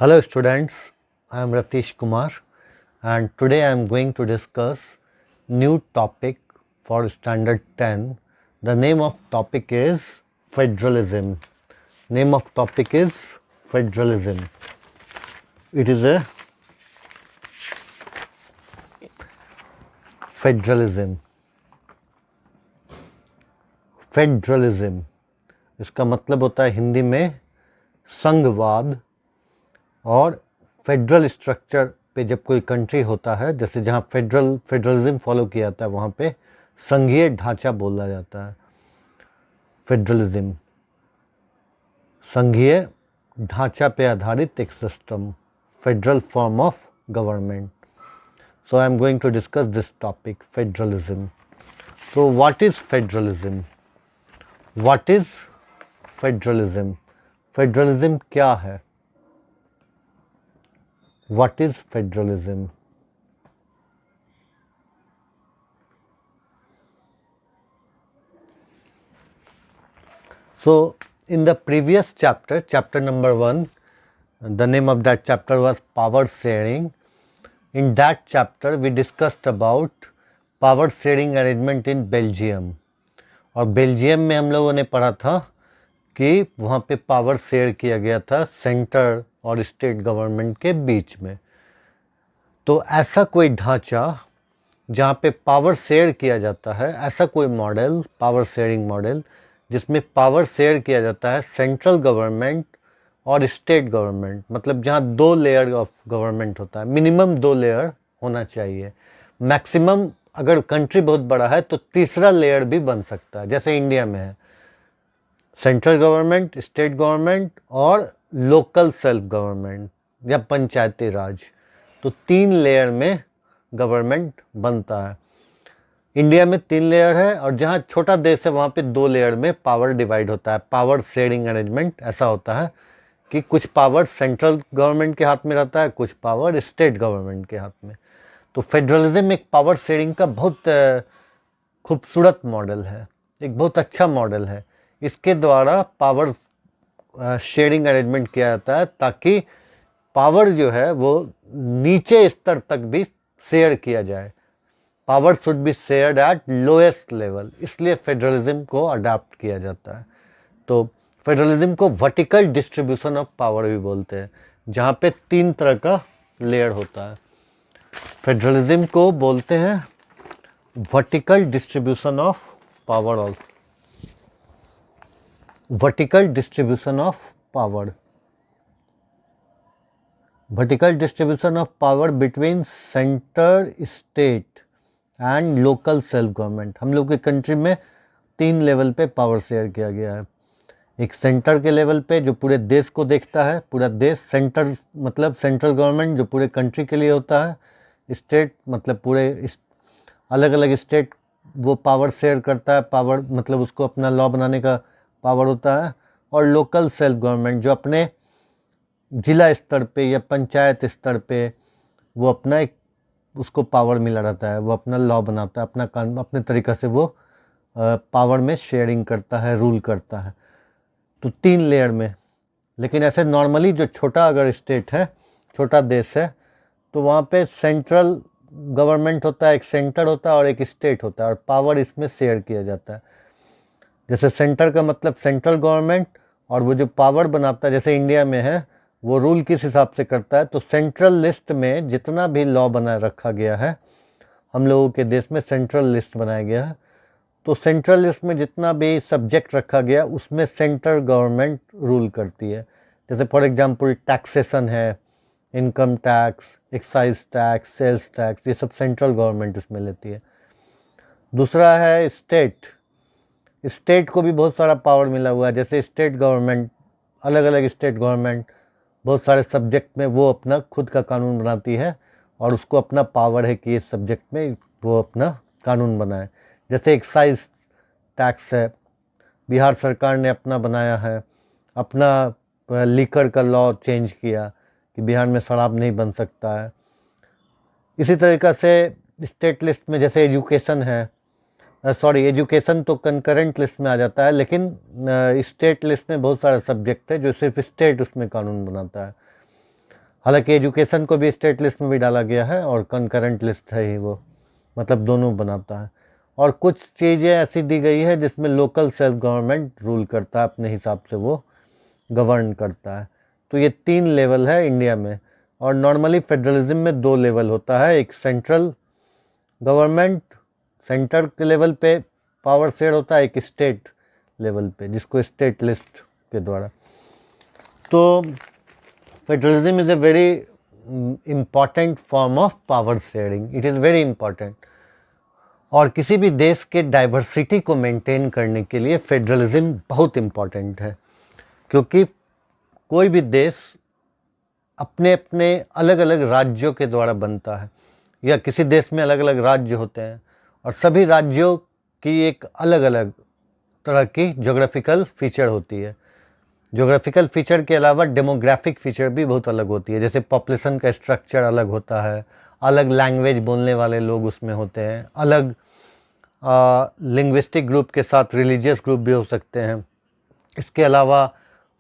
Hello students, I am Ratish Kumar and today I am going to discuss new topic for standard 10. The name of topic is federalism. Name of topic is federalism. It is a federalism. Federalism इसका मतलब होता है हिंदी में संघवाद। और federal structure पे जब कोई कंट्री होता है, जैसे जहाँ फेडरलिज्म फॉलो किया जाता है वहाँ पे संघीय ढांचा बोला जाता है। फेडरलिज्म संघीय ढांचा पे आधारित एक system, federal form of government. So I am going to discuss this topic, federalism. So what is federalism? What is federalism? Federalism क्या है? What is federalism? So, in the previous chapter, chapter number 1, the name of that chapter was power sharing. In that chapter, we discussed about power sharing arrangement in Belgium. और Belgium में हम लोगों ने पढ़ा था कि वहाँ पे पावर शेयर किया गया था सेंटर और स्टेट गवर्नमेंट के बीच में। तो ऐसा कोई ढांचा जहाँ पे पावर शेयर किया जाता है, ऐसा कोई मॉडल, पावर शेयरिंग मॉडल, जिसमें पावर शेयर किया जाता है सेंट्रल गवर्नमेंट और स्टेट गवर्नमेंट, मतलब जहाँ 2 लेयर ऑफ गवर्नमेंट होता है, मिनिमम 2 लेयर होना चाहिए। मैक्सिमम अगर कंट्री बहुत बड़ा है तो तीसरा लेयर भी बन सकता है, जैसे इंडिया में है सेंट्रल गवर्नमेंट, स्टेट गवर्नमेंट और लोकल सेल्फ गवर्नमेंट या पंचायती राज। तो 3 लेयर में गवर्नमेंट बनता है। इंडिया में 3 लेयर है और जहाँ छोटा देश है वहाँ पे 2 लेयर में पावर डिवाइड होता है। पावर शेयरिंग अरेंजमेंट ऐसा होता है कि कुछ पावर सेंट्रल गवर्नमेंट के हाथ में रहता है, कुछ पावर स्टेट गवर्नमेंट के हाथ में। तो फेडरलिज्म एक पावर शेयरिंग का बहुत खूबसूरत मॉडल है, एक बहुत अच्छा मॉडल है। इसके द्वारा पावर शेयरिंग अरेंजमेंट किया जाता है ताकि पावर जो है वो नीचे स्तर तक भी शेयर किया जाए। Power should be shared eight lowest level, इसलिए फेडरलिज्म को अडॉप्ट किया जाता है। तो फेडरलिज्म को वर्टिकल डिस्ट्रीब्यूशन ऑफ पावर भी बोलते हैं, जहाँ पे 3 तरह का लेयर होता है। फेडरलिज्म को बोलते हैं vertical distribution of power also, vertical distribution of power, vertical distribution of power between centre, state and local self government. हम लोग के कंट्री में 3 लेवल पे पावर शेयर किया गया है। एक सेंटर के लेवल पे जो पूरे देश को देखता है, पूरा देश, सेंटर मतलब सेंट्रल गवर्नमेंट जो पूरे कंट्री के लिए होता है, स्टेट मतलब पूरे अलग अलग स्टेट वो पावर शेयर करता है, पावर मतलब उसको अपना लॉ बनाने का पावर होता है। और लोकल सेल्फ गवर्नमेंट जो अपने जिला स्तर पे या पंचायत स्तर पे वो अपना एक उसको पावर मिला रहता है, वो अपना लॉ बनाता है, अपना कानून अपने तरीक़ा से वो पावर में शेयरिंग करता है, रूल करता है। तो 3 लेयर में। लेकिन ऐसे नॉर्मली जो छोटा अगर स्टेट है, छोटा देश है, तो वहाँ पे सेंट्रल गवर्नमेंट होता है, एक सेंटर होता है और एक स्टेट होता है, और पावर इसमें शेयर किया जाता है। जैसे सेंटर का मतलब सेंट्रल गवर्नमेंट, और वो जो पावर बनाता है जैसे इंडिया में है वो रूल किस हिसाब से करता है। तो सेंट्रल लिस्ट में जितना भी लॉ बना रखा गया है, हम लोगों के देश में सेंट्रल लिस्ट बनाया गया है, तो सेंट्रल लिस्ट में जितना भी सब्जेक्ट रखा गया उसमें सेंट्रल गवर्नमेंट रूल करती है। जैसे फॉर एग्जांपल टैक्सेशन है, income tax, excise tax, sales tax, ये सब सेंट्रल गवर्नमेंट इसमें लेती है। दूसरा है स्टेट। स्टेट को भी बहुत सारा पावर मिला हुआ है, जैसे स्टेट गवर्नमेंट, अलग अलग स्टेट गवर्नमेंट बहुत सारे सब्जेक्ट में वो अपना खुद का कानून बनाती है और उसको अपना पावर है कि इस सब्जेक्ट में वो अपना कानून बनाए। जैसे एक्साइज टैक्स है, बिहार सरकार ने अपना बनाया है, अपना लीकर का लॉ चेंज किया कि बिहार में शराब नहीं बन सकता है। इसी तरीक़ा से स्टेट लिस्ट में जैसे एजुकेशन है, एजुकेशन तो कंकरेंट लिस्ट में आ जाता है, लेकिन स्टेट लिस्ट में बहुत सारे सब्जेक्ट है जो सिर्फ स्टेट उसमें कानून बनाता है। हालांकि एजुकेशन को भी स्टेट लिस्ट में भी डाला गया है और कंकरेंट लिस्ट है ही वो, मतलब दोनों बनाता है। और कुछ चीज़ें ऐसी दी गई है जिसमें लोकल सेल्फ गवर्नमेंट रूल करता है, अपने हिसाब से वो गवर्न करता है। तो ये 3 लेवल है इंडिया में। और नॉर्मली फेडरलिज्म में 2 लेवल होता है, एक सेंट्रल गवर्नमेंट, सेंटर के लेवल पे पावर शेयर होता है, एक स्टेट लेवल पे जिसको स्टेट लिस्ट के द्वारा। तो federalism is a very important form of power sharing, it is very important. और किसी भी देश के डाइवर्सिटी को मेंटेन करने के लिए फेडरलिज्म बहुत इम्पॉर्टेंट है, क्योंकि कोई भी देश अपने अपने अलग अलग राज्यों के द्वारा बनता है, या किसी देश में अलग अलग राज्य होते हैं और सभी राज्यों की एक अलग अलग तरह की ज्योग्राफिकल फीचर होती है। ज्योग्राफिकल फीचर के अलावा डेमोग्राफिक फीचर भी बहुत अलग होती है, जैसे पॉपुलेशन का स्ट्रक्चर अलग होता है, अलग लैंग्वेज बोलने वाले लोग उसमें होते हैं, अलग लिंग्विस्टिक ग्रुप के साथ रिलीजियस ग्रुप भी हो सकते हैं। इसके अलावा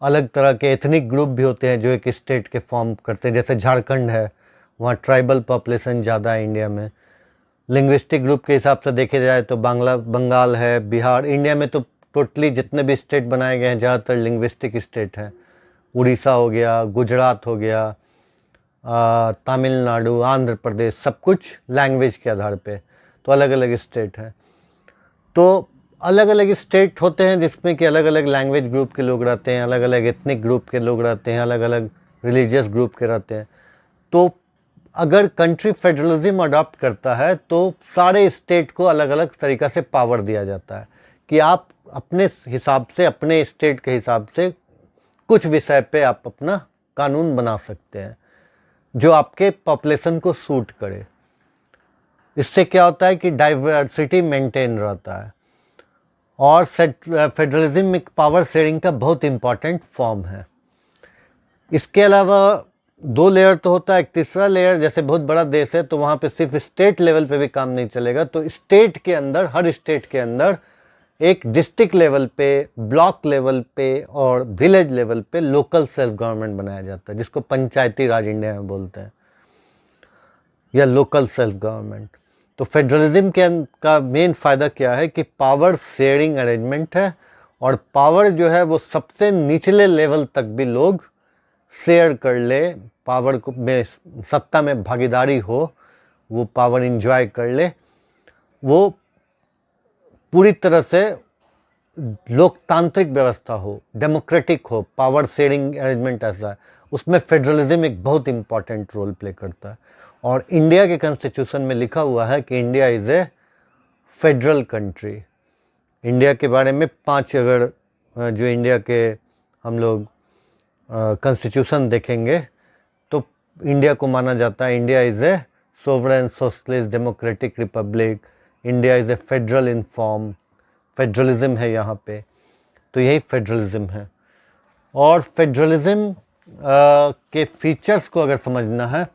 अलग तरह के एथनिक ग्रुप भी होते हैं जो एक स्टेट के फॉर्म करते हैं, जैसे झारखंड है, वहाँ ट्राइबल पॉपुलेशन ज़्यादा है इंडिया में। लिंग्विस्टिक ग्रुप के हिसाब से देखे जाए तो बंगाल है, बिहार। इंडिया में तो टोटली जितने भी स्टेट बनाए गए हैं ज़्यादातर लिंग्विस्टिक स्टेट हैं। उड़ीसा हो गया, गुजरात हो गया, तमिलनाडु, आंध्र प्रदेश, सब कुछ लैंग्वेज के आधार पे, तो अलग अलग स्टेट हैं। तो अलग अलग स्टेट होते हैं जिसमें कि अलग अलग लैंग्वेज ग्रुप के लोग रहते हैं, अलग अलग एथनिक ग्रुप के लोग रहते हैं, अलग अलग रिलीजियस ग्रुप के रहते हैं। तो अगर कंट्री फेडरलिज्म अडॉप्ट करता है तो सारे स्टेट को अलग अलग तरीक़ा से पावर दिया जाता है कि आप अपने हिसाब से, अपने स्टेट के हिसाब से कुछ विषय पे आप अपना कानून बना सकते हैं जो आपके पॉपुलेशन को सूट करे। इससे क्या होता है कि डाइवर्सिटी मेंटेन रहता है। और फेडरलिज्म एक पावर शेयरिंग का बहुत इम्पॉर्टेंट फॉर्म है। इसके अलावा 2 लेयर तो होता है, एक तीसरा लेयर, जैसे बहुत बड़ा देश है तो वहाँ पे सिर्फ स्टेट लेवल पे भी काम नहीं चलेगा, तो स्टेट के अंदर, हर स्टेट के अंदर एक डिस्ट्रिक्ट लेवल पे, ब्लॉक लेवल पे और विलेज लेवल पे लोकल सेल्फ गवर्नमेंट बनाया जाता है, जिसको पंचायती राज इंडिया में बोलते हैं, या लोकल सेल्फ गवर्नमेंट। तो फेडरलिज्म का मेन फ़ायदा क्या है कि पावर शेयरिंग अरेंजमेंट है, और पावर जो है वो सबसे निचले लेवल तक भी लोग शेयर कर ले, पावर को में, सत्ता में भागीदारी हो, वो पावर इंजॉय कर ले, वो पूरी तरह से लोकतांत्रिक व्यवस्था हो, डेमोक्रेटिक हो, पावर शेयरिंग अरेंजमेंट ऐसा है, उसमें फेडरलिज्म एक बहुत इम्पॉर्टेंट रोल प्ले करता है। और इंडिया के कॉन्स्टिट्यूशन में लिखा हुआ है कि India is a federal country. India के बारे में 5 अगर जो इंडिया के हम लोग कॉन्स्टिट्यूशन देखेंगे तो इंडिया को माना जाता है, India is a sovereign socialist democratic Republic, India is a federal in form, federalism है यहाँ पे, तो यही फेडरलिज्म है। और फेडरलिज्म के फीचर्स को अगर समझना है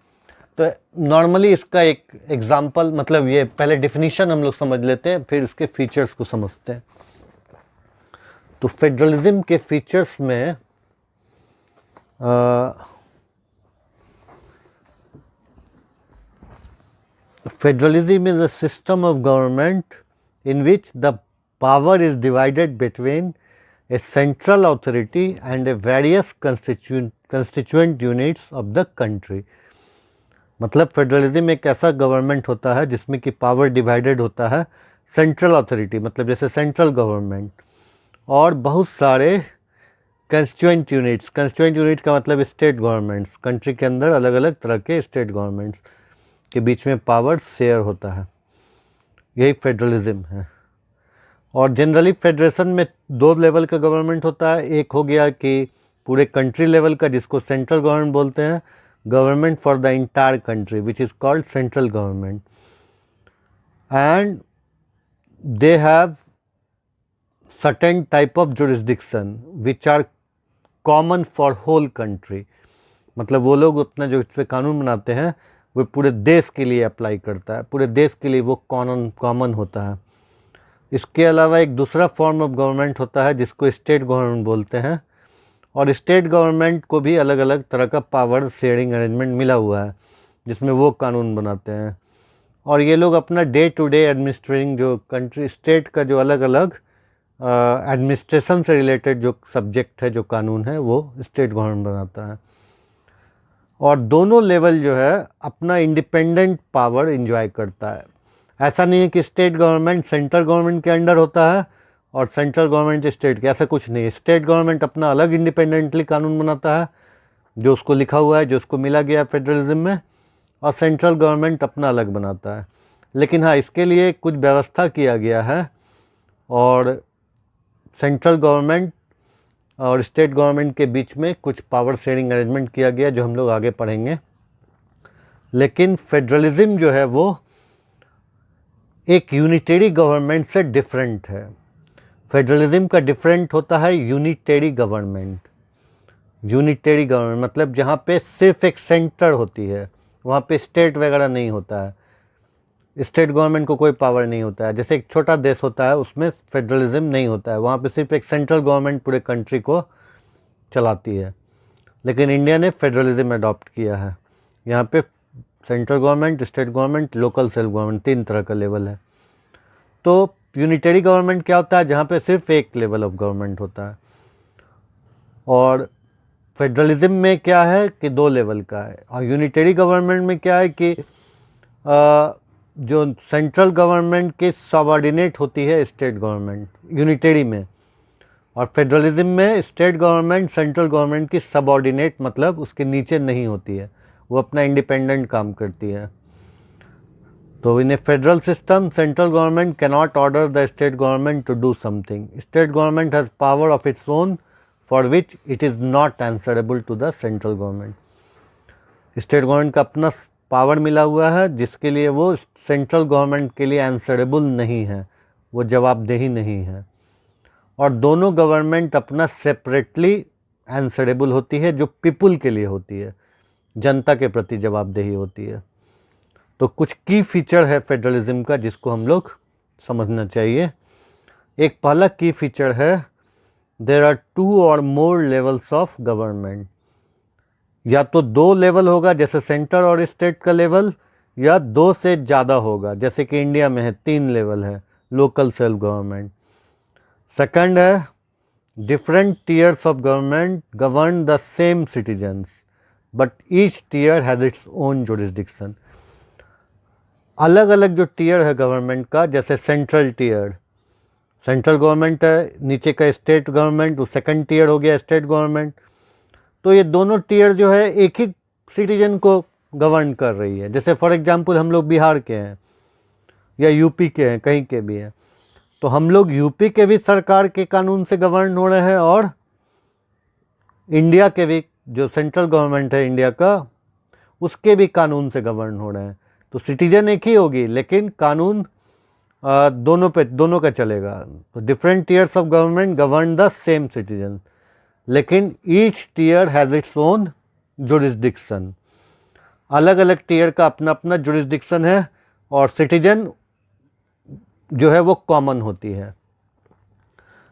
तो नॉर्मली इसका एक एग्जांपल, मतलब ये पहले डेफिनेशन हम लोग समझ लेते हैं, फिर इसके फीचर्स को समझते हैं। तो फेडरलिज्म के फीचर्स में federalism is a system of government in which the power is divided between a central authority and a various constituent units of the country। मतलब फेडरलिज्म एक ऐसा गवर्नमेंट होता है जिसमें कि पावर डिवाइडेड होता है, सेंट्रल अथॉरिटी मतलब जैसे सेंट्रल गवर्नमेंट, और बहुत सारे कंस्टिट्यूएंट यूनिट्स। कंस्टिट्यूएंट यूनिट का मतलब स्टेट गवर्नमेंट्स, कंट्री के अंदर अलग अलग तरह के स्टेट गवर्नमेंट्स के बीच में पावर शेयर होता है, यही फेडरलिज्म है। और जनरली फेडरेशन में 2 लेवल का गवर्नमेंट होता है, एक हो गया कि पूरे कंट्री लेवल का जिसको सेंट्रल गवर्नमेंट बोलते हैं, government for the entire country which is called central government, and they have certain type of jurisdiction which are common for whole country. मतलब वो लोग अपना जो इस पर कानून बनाते हैं वो पूरे देश के लिए अप्लाई करता है, पूरे देश के लिए वो कॉमन होता है। इसके अलावा एक दूसरा फॉर्म ऑफ गवर्नमेंट होता है जिसको स्टेट गवर्नमेंट बोलते हैं, और स्टेट गवर्नमेंट को भी अलग अलग तरह का पावर शेयरिंग अरेंजमेंट मिला हुआ है जिसमें वो कानून बनाते हैं। और ये लोग अपना डे टू डे एडमिनिस्ट्रेटिंग जो कंट्री स्टेट का जो अलग अलग एडमिनिस्ट्रेशन से रिलेटेड जो सब्जेक्ट है, जो कानून है, वो स्टेट गवर्नमेंट बनाता है। और दोनों लेवल जो है अपना इंडिपेंडेंट पावर एंजॉय करता है। ऐसा नहीं है कि स्टेट गवर्नमेंट सेंट्रल गवर्नमेंट के अंडर होता है और सेंट्रल गवर्नमेंट स्टेट के, ऐसा कुछ नहीं है। स्टेट गवर्नमेंट अपना अलग इंडिपेंडेंटली कानून बनाता है जो उसको लिखा हुआ है, जो उसको मिला गया है फेडरलिज्म में, और सेंट्रल गवर्नमेंट अपना अलग बनाता है। लेकिन हाँ, इसके लिए कुछ व्यवस्था किया गया है और सेंट्रल गवर्नमेंट और स्टेट गवर्नमेंट के बीच में कुछ पावर शेयरिंग अरेंजमेंट किया गया जो हम लोग आगे पढ़ेंगे। लेकिन फेडरलिज्म जो है वो एक यूनिटरी गवर्नमेंट से डिफरेंट है। फेडरलिज्म का डिफरेंट होता है यूनिटरी गवर्नमेंट। यूनिटरी गवर्नमेंट मतलब जहाँ पे सिर्फ एक सेंटर होती है, वहाँ पे स्टेट वगैरह नहीं होता है, स्टेट गवर्नमेंट को कोई पावर नहीं होता है। जैसे एक छोटा देश होता है उसमें फेडरलिज्म नहीं होता है, वहाँ पे सिर्फ एक सेंट्रल गवर्नमेंट पूरे कंट्री को चलाती है। लेकिन इंडिया ने फेडरलिज्म अडॉप्ट किया है। यहाँ पे central government, state government, local self government, 3 तरह का लेवल है। तो यूनिटरी गवर्नमेंट क्या होता है? जहाँ पे सिर्फ एक लेवल ऑफ गवर्नमेंट होता है। और फेडरलिज्म में क्या है कि 2 लेवल का है। और यूनिटरी गवर्नमेंट में क्या है कि जो सेंट्रल गवर्नमेंट के सबऑर्डिनेट होती है स्टेट गवर्नमेंट, यूनिटरी में। और फेडरलिज्म में स्टेट गवर्नमेंट सेंट्रल गवर्नमेंट की सबऑर्डिनेट मतलब उसके नीचे नहीं होती है, वो अपना इंडिपेंडेंट काम करती है। तो in a federal system central government cannot order the state government to do something. State government has power of its own for which it is not answerable to the central government. State government का अपना power मिला हुआ है जिसके लिए वो central government के लिए आंसरेबल नहीं है, वो जवाबदेही नहीं है। और दोनों गवर्नमेंट अपना सेपरेटली आंसरेबल होती है, जो पीपुल के लिए होती है, जनता के प्रति जवाबदेही होती है। तो कुछ की फीचर है फेडरलिज्म का जिसको हम लोग समझना चाहिए। एक पहला की फीचर है देयर आर 2 और मोर लेवल्स ऑफ गवर्नमेंट। या तो 2 लेवल होगा जैसे सेंटर और स्टेट का लेवल, या 2 से ज़्यादा होगा जैसे कि इंडिया में है 3 लेवल है, लोकल सेल्फ गवर्नमेंट। सेकंड है different tiers of government govern the same citizens but each tier has its own jurisdiction. अलग अलग जो टीयर है गवर्नमेंट का, जैसे सेंट्रल टीयर, सेंट्रल गवर्नमेंट है, नीचे का स्टेट गवर्नमेंट, वो सेकंड टीयर हो गया स्टेट गवर्नमेंट। तो ये दोनों टीयर जो है एक ही सिटीजन को गवर्न कर रही है। जैसे फॉर एग्जांपल हम लोग बिहार के हैं या यूपी के हैं, कहीं के भी हैं, तो हम लोग यूपी के भी सरकार के कानून से गवर्न हो रहे हैं और इंडिया के भी जो सेंट्रल गवर्नमेंट है इंडिया का, उसके भी कानून से गवर्न हो रहे हैं। तो सिटीजन एक ही होगी लेकिन कानून दोनों का चलेगा। तो different tiers of government govern the same citizen, लेकिन each tier has its own jurisdiction. अलग अलग टीयर का अपना अपना जुरिस्डिक्शन है और सिटीजन जो है वो कॉमन होती है।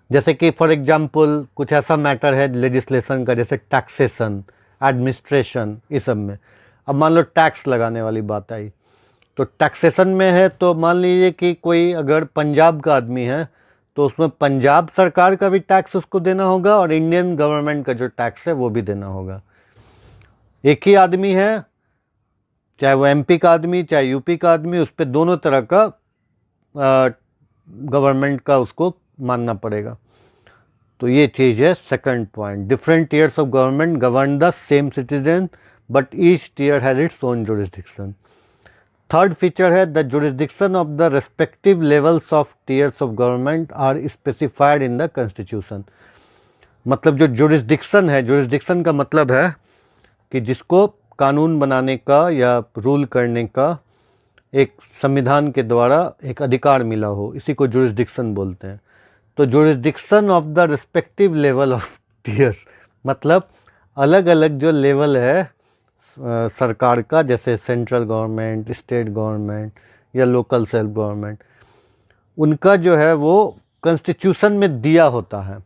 जैसे कि फॉर एग्जांपल कुछ ऐसा मैटर है लेजिस्लेशन का, जैसे टैक्सेशन, एडमिनिस्ट्रेशन, इस सब में। अब मान लो टैक्स लगाने वाली बात आई, तो टैक्सेशन में है तो मान लीजिए कि कोई अगर पंजाब का आदमी है तो उसमें पंजाब सरकार का भी टैक्स उसको देना होगा और इंडियन गवर्नमेंट का जो टैक्स है वो भी देना होगा। एक ही आदमी है, चाहे वो एमपी का आदमी चाहे यूपी का आदमी, उस पर दोनों तरह का गवर्नमेंट का उसको मानना पड़ेगा। तो ये चीज़ है second point, different tiers of government govern the same citizen but each tier has its own jurisdiction. Third feature है the jurisdiction of the respective levels of tiers of government are specified in the constitution. मतलब जो jurisdiction है, jurisdiction का मतलब है कि जिसको कानून बनाने का या रूल करने का एक संविधान के द्वारा एक अधिकार मिला हो, इसी को जुरिस्डिक्शन बोलते हैं। तो jurisdiction of the respective level of tears मतलब अलग अलग जो लेवल है सरकार का, जैसे सेंट्रल गवर्नमेंट, स्टेट गवर्नमेंट या लोकल सेल्फ गवर्नमेंट, उनका जो है वो कॉन्स्टिट्यूशन में दिया होता है।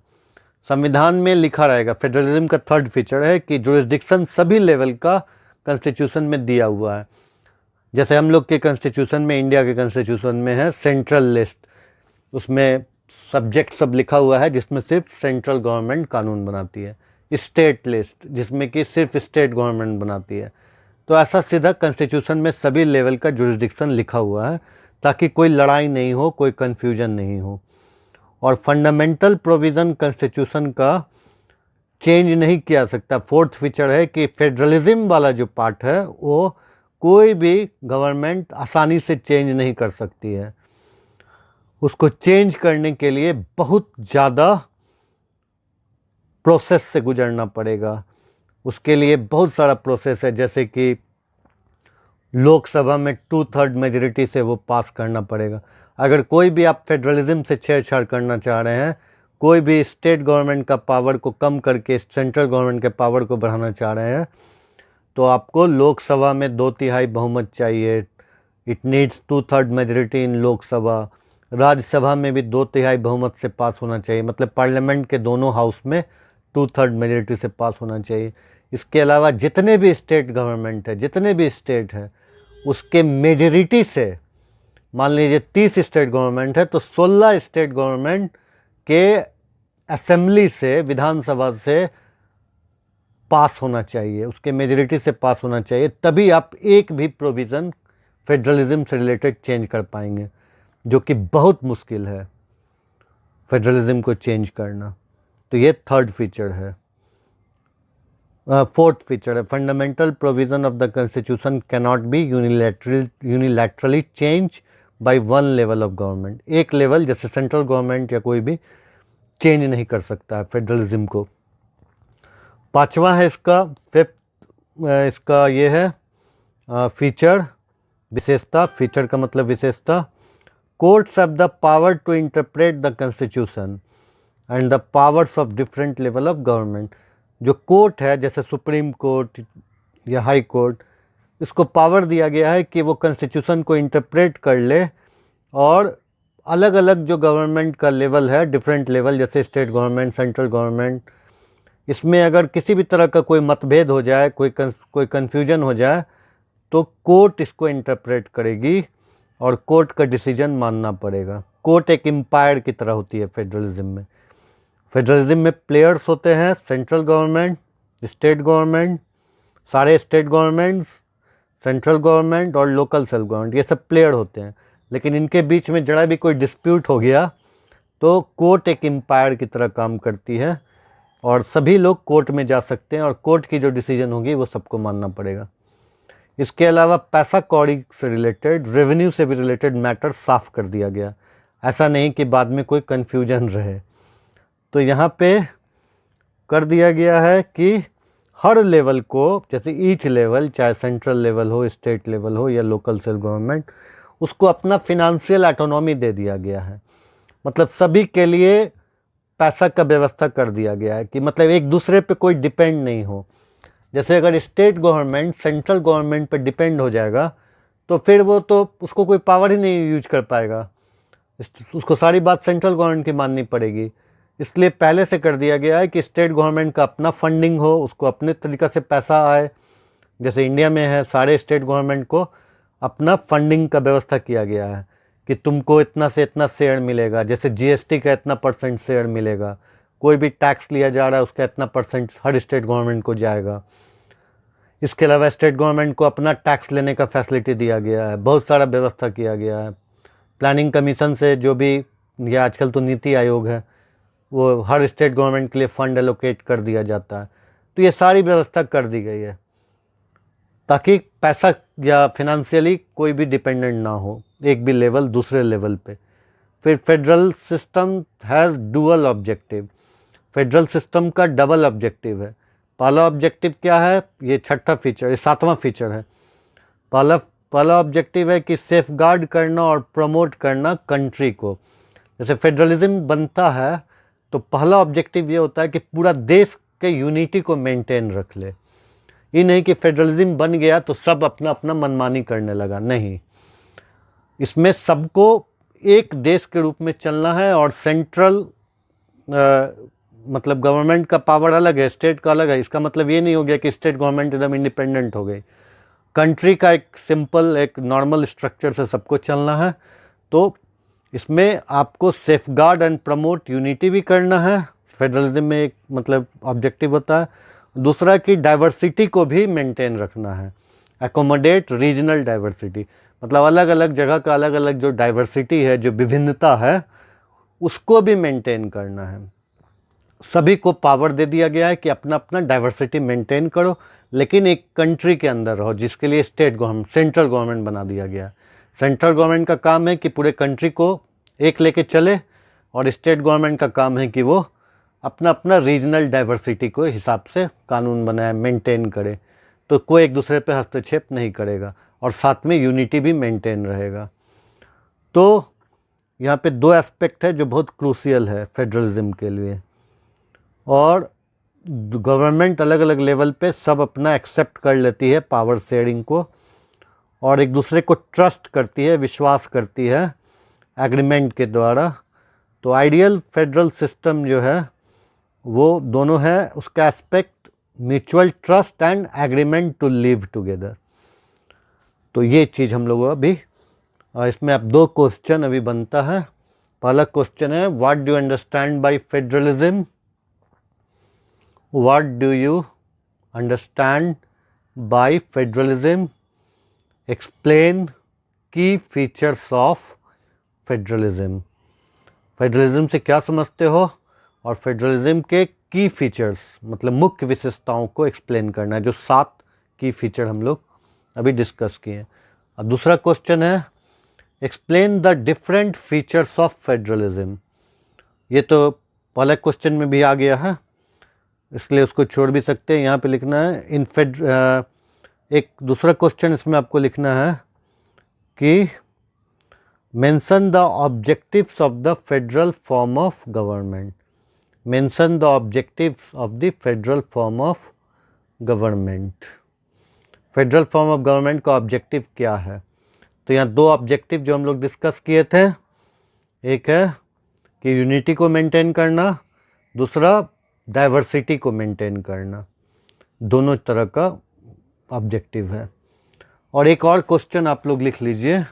संविधान में लिखा रहेगा, फेडरलिज्म का थर्ड फीचर है कि जुरिस्डिक्शन सभी लेवल का कॉन्स्टिट्यूशन में दिया हुआ है। जैसे हम लोग के कॉन्स्टिट्यूशन में, इंडिया के कॉन्स्टिट्यूशन में है सेंट्रल लिस्ट, उसमें सब्जेक्ट सब लिखा हुआ है जिसमें सिर्फ सेंट्रल गवर्नमेंट कानून बनाती है। स्टेट लिस्ट जिसमें कि सिर्फ स्टेट गवर्नमेंट बनाती है। तो ऐसा सीधा कॉन्स्टिट्यूशन में सभी लेवल का जुरिस्डिक्शन लिखा हुआ है ताकि कोई लड़ाई नहीं हो, कोई कन्फ्यूजन नहीं हो। और फंडामेंटल प्रोविज़न कॉन्स्टिट्यूशन का चेंज नहीं किया सकता। फोर्थ फीचर है कि फेडरलिज्म वाला जो पार्ट है वो कोई भी गवर्नमेंट आसानी से चेंज नहीं कर सकती है। उसको चेंज करने के लिए बहुत ज़्यादा प्रोसेस से गुजरना पड़ेगा। उसके लिए बहुत सारा प्रोसेस है, जैसे कि लोकसभा में 2/3 मेजॉरिटी से वो पास करना पड़ेगा। अगर कोई भी आप फेडरलिज्म से छेड़छाड़ करना चाह रहे हैं, कोई भी स्टेट गवर्नमेंट का पावर को कम करके सेंट्रल गवर्नमेंट के पावर को बढ़ाना चाह रहे हैं, तो आपको लोकसभा में 2/3 बहुमत चाहिए। इट नीड्स 2/3 मेजॉरिटी इन लोकसभा। राज्यसभा में भी 2/3 बहुमत से पास होना चाहिए, मतलब पार्लियामेंट के दोनों हाउस में 2/3 मेजॉरिटी से पास होना चाहिए। इसके अलावा जितने भी स्टेट गवर्नमेंट है, जितने भी स्टेट है, उसके मेजॉरिटी से, मान लीजिए 30 स्टेट गवर्नमेंट है तो 16 स्टेट गवर्नमेंट के असेंबली से, विधानसभा से पास होना चाहिए, उसके मेजॉरिटी से पास होना चाहिए, तभी आप एक भी प्रोविज़न फेडरलिज्म से रिलेटेड चेंज कर पाएंगे, जो कि बहुत मुश्किल है फेडरलिज्म को चेंज करना। तो ये थर्ड फीचर है। फोर्थ फीचर है, fundamental provision of the constitution cannot be unilaterally change by one level of government. एक लेवल जैसे सेंट्रल गवर्नमेंट या कोई भी चेंज नहीं कर सकता है फेडरलिज्म को। पांचवा है इसका, फिफ्थ इसका ये है फीचर, विशेषता। फीचर का मतलब विशेषता। Courts have the power to interpret the constitution and the powers of different level of government. जो कोर्ट है, जैसे सुप्रीम कोर्ट या हाई कोर्ट, इसको पावर दिया गया है कि वो कॉन्स्टिट्यूशन को इंटरप्रेट कर ले और अलग अलग जो गवर्नमेंट का लेवल है, डिफरेंट लेवल, जैसे स्टेट गवर्नमेंट, सेंट्रल गवर्नमेंट, इसमें अगर किसी भी तरह का कोई मतभेद हो जाए, कोई कन्फ्यूजन हो जाए, तो कोर्ट इसको इंटरप्रेट करेगी और कोर्ट का डिसीजन मानना पड़ेगा। कोर्ट एक एम्पायर की तरह होती है फेडरलिज्म में। फेडरलिज्म में प्लेयर्स होते हैं, सेंट्रल गवर्नमेंट, स्टेट गवर्नमेंट, सारे स्टेट गवर्नमेंट्स, सेंट्रल गवर्नमेंट और लोकल सेल्फ गवर्नमेंट, ये सब प्लेयर होते हैं। लेकिन इनके बीच में जरा भी कोई डिस्प्यूट हो गया तो कोर्ट एक एम्पायर की तरह काम करती है और सभी लोग कोर्ट में जा सकते हैं और कोर्ट की जो डिसीजन होगी वो सबको मानना पड़ेगा। इसके अलावा पैसा कौड़ी से रिलेटेड, रेवेन्यू से भी रिलेटेड मैटर साफ कर दिया गया, ऐसा नहीं कि बाद में कोई कन्फ्यूजन रहे। तो यहाँ पे कर दिया गया है कि हर लेवल को, जैसे ईच लेवल, चाहे सेंट्रल लेवल हो, स्टेट लेवल हो या लोकल सेल्फ गवर्नमेंट, उसको अपना फिनेंशियल ऑटोनॉमी दे दिया गया है। मतलब सभी के लिए पैसा का व्यवस्था कर दिया गया है कि मतलब एक दूसरे पे कोई डिपेंड नहीं हो। जैसे अगर स्टेट गवर्नमेंट सेंट्रल गवर्नमेंट पे डिपेंड हो जाएगा तो फिर वो तो उसको कोई पावर ही नहीं यूज कर पाएगा, उसको सारी बात सेंट्रल गवर्नमेंट की माननी पड़ेगी। इसलिए पहले से कर दिया गया है कि स्टेट गवर्नमेंट का अपना फंडिंग हो, उसको अपने तरीक़ा से पैसा आए। जैसे इंडिया में है, सारे स्टेट गवर्नमेंट को अपना फंडिंग का व्यवस्था किया गया है कि तुमको इतना से इतना शेयर मिलेगा, जैसे जीएसटी का इतना % शेयर मिलेगा, कोई भी टैक्स लिया जा रहा है उसका इतना % हर स्टेट गवर्नमेंट को जाएगा। इसके अलावा स्टेट गवर्नमेंट को अपना टैक्स लेने का फैसिलिटी दिया गया है, बहुत सारा व्यवस्था किया गया है। प्लानिंग कमीशन से जो भी, या आजकल तो नीति आयोग है, वो हर स्टेट गवर्नमेंट के लिए फ़ंड एलोकेट कर दिया जाता है। तो ये सारी व्यवस्था कर दी गई है ताकि पैसा या फिनेंशियली कोई भी डिपेंडेंट ना हो एक भी लेवल दूसरे लेवल पे। फिर federal system has dual objective. Federal system का डबल ऑब्जेक्टिव है। पहला ऑब्जेक्टिव क्या है, ये छठा फीचर, ये सातवां फीचर है। पहला ऑब्जेक्टिव है कि सेफगार्ड करना और प्रमोट करना कंट्री को। जैसे फेडरलिज्म बनता है तो पहला ऑब्जेक्टिव ये होता है कि पूरा देश के यूनिटी को मेंटेन रख ले। ये नहीं कि फेडरलिज्म बन गया तो सब अपना अपना मनमानी करने लगा, नहीं। इसमें सबको एक देश के रूप में चलना है और सेंट्रल मतलब गवर्नमेंट का पावर अलग है, स्टेट का अलग है, इसका मतलब ये नहीं हो गया कि स्टेट गवर्नमेंट एकदम इंडिपेंडेंट हो गई। कंट्री का एक सिंपल एक नॉर्मल स्ट्रक्चर से सबको चलना है, तो इसमें आपको सेफगार्ड एंड प्रमोट यूनिटी भी करना है, फेडरलिज्म में एक मतलब ऑब्जेक्टिव होता है। दूसरा कि डाइवर्सिटी को भी मेंटेन रखना है, एकोमोडेट रीजनल डाइवर्सिटी, मतलब अलग अलग जगह का अलग अलग जो डाइवर्सिटी है, जो विभिन्नता है, उसको भी मेंटेन करना है। सभी को पावर दे दिया गया है कि अपना अपना डाइवर्सिटी मेंटेन करो, लेकिन एक कंट्री के अंदर रहो, जिसके लिए स्टेट गवर्नमेंट सेंट्रल गवर्नमेंट बना दिया गया है। सेंट्रल गवर्नमेंट का काम है कि पूरे कंट्री को एक लेके चले, और स्टेट गवर्नमेंट का काम है कि वो अपना अपना रीजनल डाइवर्सिटी को हिसाब से कानून बनाए, मेंटेन करे, तो कोई एक दूसरे पे हस्तक्षेप नहीं करेगा, और साथ में यूनिटी भी मेंटेन रहेगा। तो यहाँ पे दो एस्पेक्ट है जो बहुत क्रूशियल है फेडरलिज्म के लिए, और गवर्नमेंट अलग अलग लेवल पे सब अपना एक्सेप्ट कर लेती है पावर शेयरिंग को, और एक दूसरे को ट्रस्ट करती है, विश्वास करती है एग्रीमेंट के द्वारा। तो आइडियल फेडरल सिस्टम जो है वो दोनों है, उसका aspect mutual trust and agreement to live together. तो ये चीज़ हम लोग अभी इसमें अब दो क्वेश्चन अभी बनता है। पहला क्वेश्चन है, what do you understand by federalism? What do you understand by federalism? Explain key features of federalism. Federalism से क्या समझते हो, और फेडरलिज्म के की फीचर्स मतलब मुख्य विशेषताओं को एक्सप्लेन करना है, जो 7 की फीचर हम लोग अभी डिस्कस किए। और दूसरा क्वेश्चन है, explain the different features of federalism. ये तो पहले क्वेश्चन में भी आ गया है, इसलिए उसको छोड़ भी सकते हैं। यहाँ पे लिखना है एक दूसरा क्वेश्चन इसमें आपको लिखना है कि mention the objectives of the federal form of government. Mention the objectives of the federal form of government. Federal form of government का ऑब्जेक्टिव क्या है? तो यहाँ दो ऑब्जेक्टिव जो हम लोग डिस्कस किए थे, एक है कि यूनिटी को मेंटेन करना, दूसरा डाइवर्सिटी को मेंटेन करना। दोनों तरह का ऑब्जेक्टिव है। और एक और क्वेश्चन आप लोग लिख लीजिए।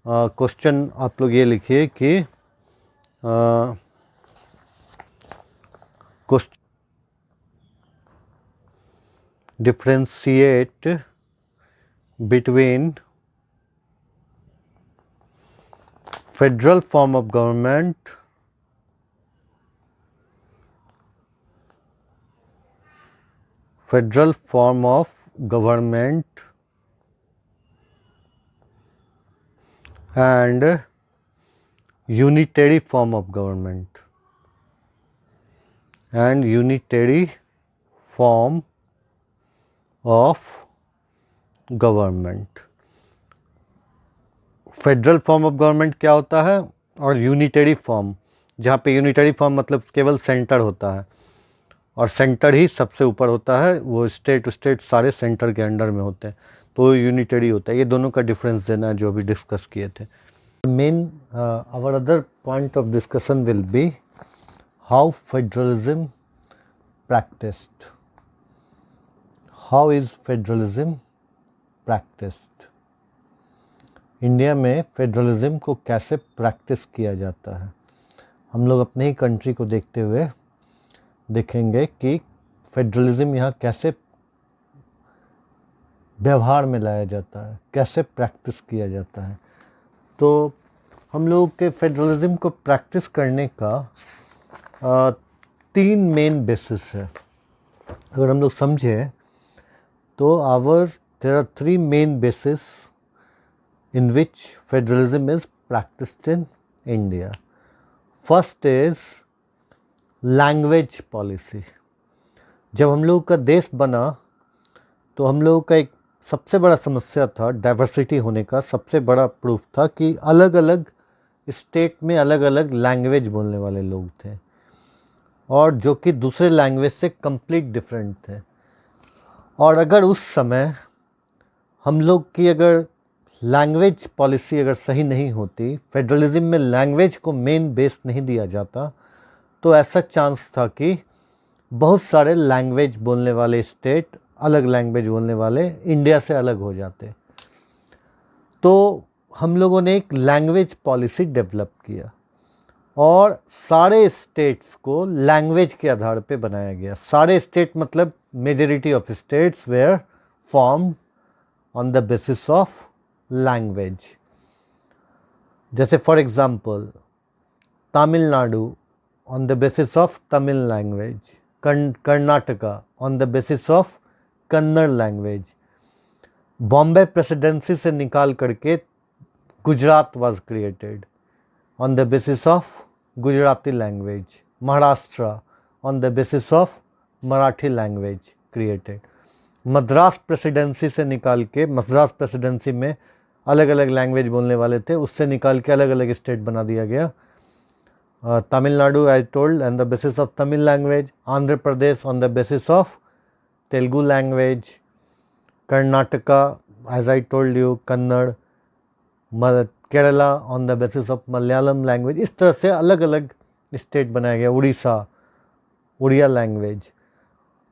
क्वेश्चन आप लोग ये लिखिए कि differentiate between federal form of government federal form of government and unitary form of government and unitary form of government। Federal form of government क्या होता है, और यूनिटरी फॉर्म, जहाँ पे यूनिटरी फॉर्म मतलब केवल सेंटर होता है, और सेंटर ही सबसे ऊपर होता है, वो स्टेट सारे सेंटर के अंडर में होते हैं, तो यूनिटरी होता है। ये दोनों का डिफरेंस देना है जो अभी डिस्कस किए थे। Main our other point of discussion will be how federalism practised. How is federalism practised? India में फेडरलिज्म को कैसे प्रैक्टिस किया जाता है? हम लोग अपने ही कंट्री को देखते हुए देखेंगे कि फेडरलिज्म यहाँ कैसे व्यवहार में लाया जाता है, कैसे प्रैक्टिस किया जाता है। तो हम लोग के फेडरलिज्म को प्रैक्टिस करने का 3 मेन बेसिस है। अगर हम लोग समझें तो there are 3 main basis in which federalism is practiced in India. First is language policy. जब हम लोग का देश बना तो हम लोगों का एक सबसे बड़ा समस्या था डाइवर्सिटी होने का। सबसे बड़ा प्रूफ था कि अलग अलग स्टेट में अलग अलग लैंग्वेज बोलने वाले लोग थे, और जो कि दूसरे लैंग्वेज से कंप्लीट डिफरेंट थे। और अगर उस समय हम लोग की अगर लैंग्वेज पॉलिसी अगर सही नहीं होती, फेडरलिज्म में लैंग्वेज को मेन बेस नहीं दिया जाता, तो ऐसा चांस था कि बहुत सारे लैंग्वेज बोलने वाले स्टेट, अलग लैंग्वेज बोलने वाले इंडिया से अलग हो जाते। तो हम लोगों ने एक लैंग्वेज पॉलिसी डेवलप किया और सारे स्टेट्स को लैंग्वेज के आधार पे बनाया गया। सारे स्टेट मतलब majority of states were formed on the basis of language. जैसे for example Tamil Nadu on the basis of Tamil language, Karnataka on the basis of Kannada language, Bombay presidency से निकाल करके Gujarat was created on the basis of Gujarati language, Maharashtra on the basis of Marathi language created. Madras presidency से निकाल के, Madras presidency में अलग अलग लैंग्वेज बोलने वाले थे, उससे निकाल के अलग अलग स्टेट बना दिया गया। Tamil Nadu I told on the basis of Tamil language, Andhra Pradesh on the basis of Telugu language, Karnataka as I told you Kannada, Kerala on the basis of Malayalam language. इस तरह से अलग अलग स्टेट बनाया गया। उड़ीसा, उड़िया लैंग्वेज।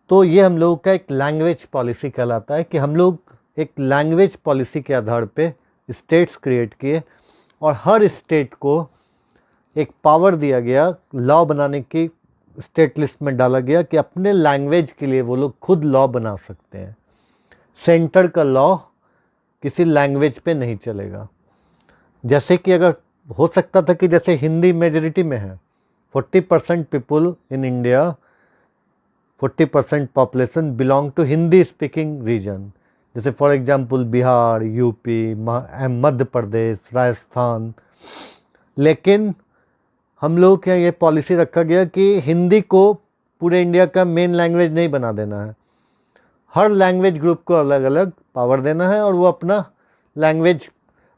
तो ये हम लोगों का एक लैंग्वेज पॉलिसी कहलाता है कि हम लोग एक लैंग्वेज पॉलिसी के आधार पे स्टेट्स क्रिएट किए और हर स्टेट को एक पावर दिया गया, लॉ बनाने की स्टेट लिस्ट में डाला गया कि अपने लैंग्वेज के लिए वो लोग खुद लॉ बना सकते हैं। सेंटर का लॉ किसी लैंग्वेज पे नहीं चलेगा। जैसे कि अगर हो सकता था कि जैसे हिंदी मेजॉरिटी में है, 40% people in India, 40% population belong to Hindi speaking region, जैसे for example Bihar, UP, Madhya Pradesh, Rajasthan. लेकिन हम लोग के ये पॉलिसी रखा गया कि हिंदी को पूरे इंडिया का मेन लैंग्वेज नहीं बना देना है, हर लैंग्वेज ग्रुप को अलग अलग पावर देना है और वो अपना लैंग्वेज,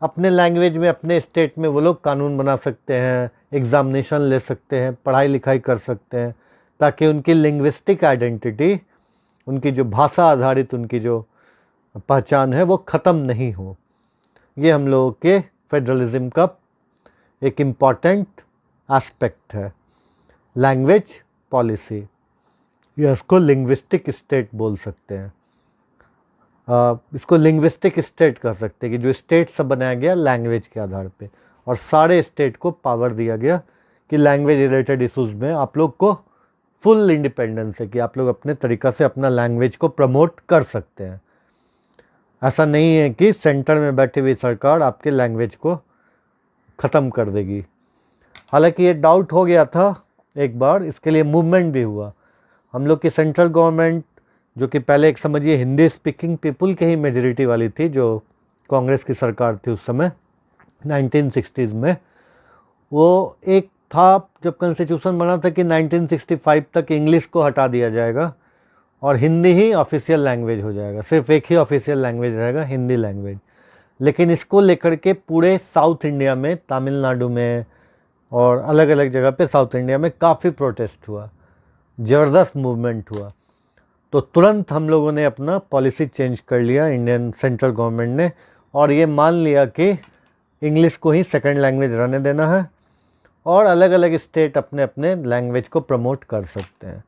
अपने लैंग्वेज में, अपने स्टेट में वो लोग कानून बना सकते हैं, एग्जामिनेशन ले सकते हैं, पढ़ाई लिखाई कर सकते हैं, ताकि उनकी लिंग्विस्टिक आइडेंटिटी, उनकी जो भाषा आधारित उनकी जो पहचान है वो ख़त्म नहीं हो। ये हम लोगों के फेडरलिज्म का एक इम्पॉर्टेंट एस्पेक्ट है, लैंग्वेज पॉलिसी, या इसको लिंग्विस्टिक स्टेट बोल सकते हैं। इसको लिंग्विस्टिक स्टेट कह सकते हैं कि जो स्टेट सब बनाया गया लैंग्वेज के आधार पे, और सारे स्टेट को पावर दिया गया कि लैंग्वेज रिलेटेड इश्यूज़ में आप लोग को फुल इंडिपेंडेंस है कि आप लोग अपने तरीक़ा से अपना लैंग्वेज को प्रमोट कर सकते हैं। ऐसा नहीं है कि सेंटर में बैठी हुई सरकार आपके लैंग्वेज को ख़त्म कर देगी। हालांकि ये डाउट हो गया था एक बार, इसके लिए मूवमेंट भी हुआ। हम लोग की सेंट्रल गवर्नमेंट, जो कि पहले एक समझिए हिंदी स्पीकिंग पीपल की ही मेजॉरिटी वाली थी, जो कांग्रेस की सरकार थी उस समय 1960s में, वो एक था जब कॉन्स्टिट्यूशन बना था कि 1965 तक इंग्लिश को हटा दिया जाएगा और हिंदी ही ऑफिशियल लैंग्वेज हो जाएगा, सिर्फ एक ही ऑफिशियल लैंग्वेज रहेगा, हिंदी लैंग्वेज। लेकिन इसको लेकर के पूरे साउथ इंडिया में, तमिलनाडु में और अलग अलग जगह पे साउथ इंडिया में काफ़ी प्रोटेस्ट हुआ, ज़बरदस्त मूवमेंट हुआ। तो तुरंत हम लोगों ने अपना पॉलिसी चेंज कर लिया, इंडियन सेंट्रल गवर्नमेंट ने, और ये मान लिया कि इंग्लिश को ही सेकंड लैंग्वेज रहने देना है और अलग अलग स्टेट अपने अपने लैंग्वेज को प्रमोट कर सकते हैं।